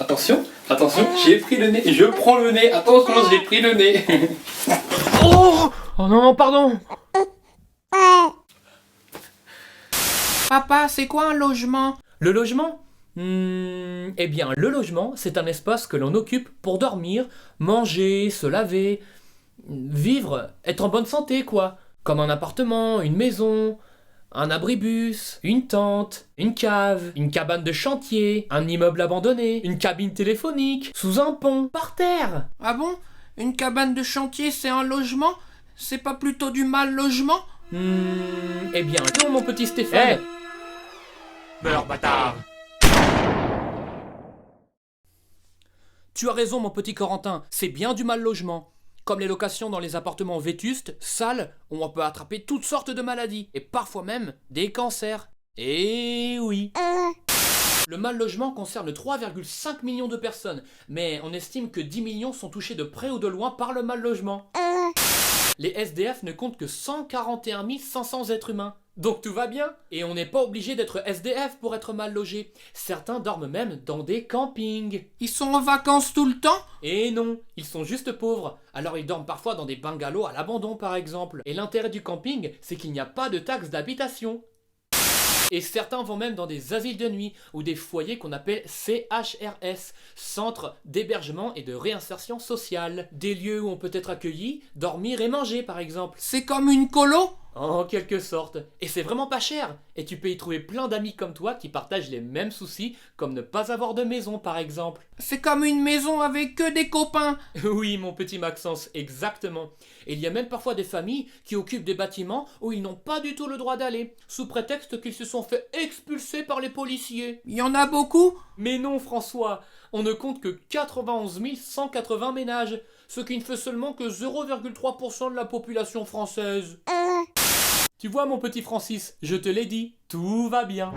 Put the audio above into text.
Attention, attention, j'ai pris le nez, je prends le nez, attention, j'ai pris le nez. Oh non, pardon. Papa, c'est quoi un logement? Le logement Eh bien, le logement, c'est un espace que l'on occupe pour dormir, manger, se laver, vivre, être en bonne santé, quoi. Comme un appartement, une maison, un abribus, une tente, une cave, une cabane de chantier, un immeuble abandonné, une cabine téléphonique, sous un pont, par terre. Ah bon? Une cabane de chantier, c'est un logement? C'est pas plutôt du mal logement? Eh bien, non, mon petit Stéphane. Meurs, bâtard! Tu as raison, mon petit Corentin, c'est bien du mal logement. Comme les locations dans les appartements vétustes, sales, où on peut attraper toutes sortes de maladies, et parfois même des cancers. Eh oui. Le mal logement concerne 3,5 millions de personnes, mais on estime que 10 millions sont touchés de près ou de loin par le mal logement. Les SDF ne comptent que 141 500 êtres humains. Donc tout va bien. Et on n'est pas obligé d'être SDF pour être mal logé. Certains dorment même dans des campings. Ils sont en vacances tout le temps? Et non, ils sont juste pauvres. Alors ils dorment parfois dans des bungalows à l'abandon par exemple. Et l'intérêt du camping, c'est qu'il n'y a pas de taxe d'habitation. Et certains vont même dans des asiles de nuit ou des foyers qu'on appelle CHRS, Centres d'hébergement et de réinsertion sociale. Des lieux où on peut être accueilli, dormir et manger par exemple. C'est comme une colo? En quelque sorte. Et c'est vraiment pas cher. Et tu peux y trouver plein d'amis comme toi qui partagent les mêmes soucis, comme ne pas avoir de maison par exemple. C'est comme une maison avec que des copains. Oui, mon petit Maxence, exactement. Et il y a même parfois des familles qui occupent des bâtiments où ils n'ont pas du tout le droit d'aller, sous prétexte qu'ils se sont fait expulser par les policiers. Il y en a beaucoup? Mais non, François, on ne compte que 91 180 ménages, ce qui ne fait seulement que 0,3% de la population française. Tu vois, mon petit Francis, je te l'ai dit, tout va bien.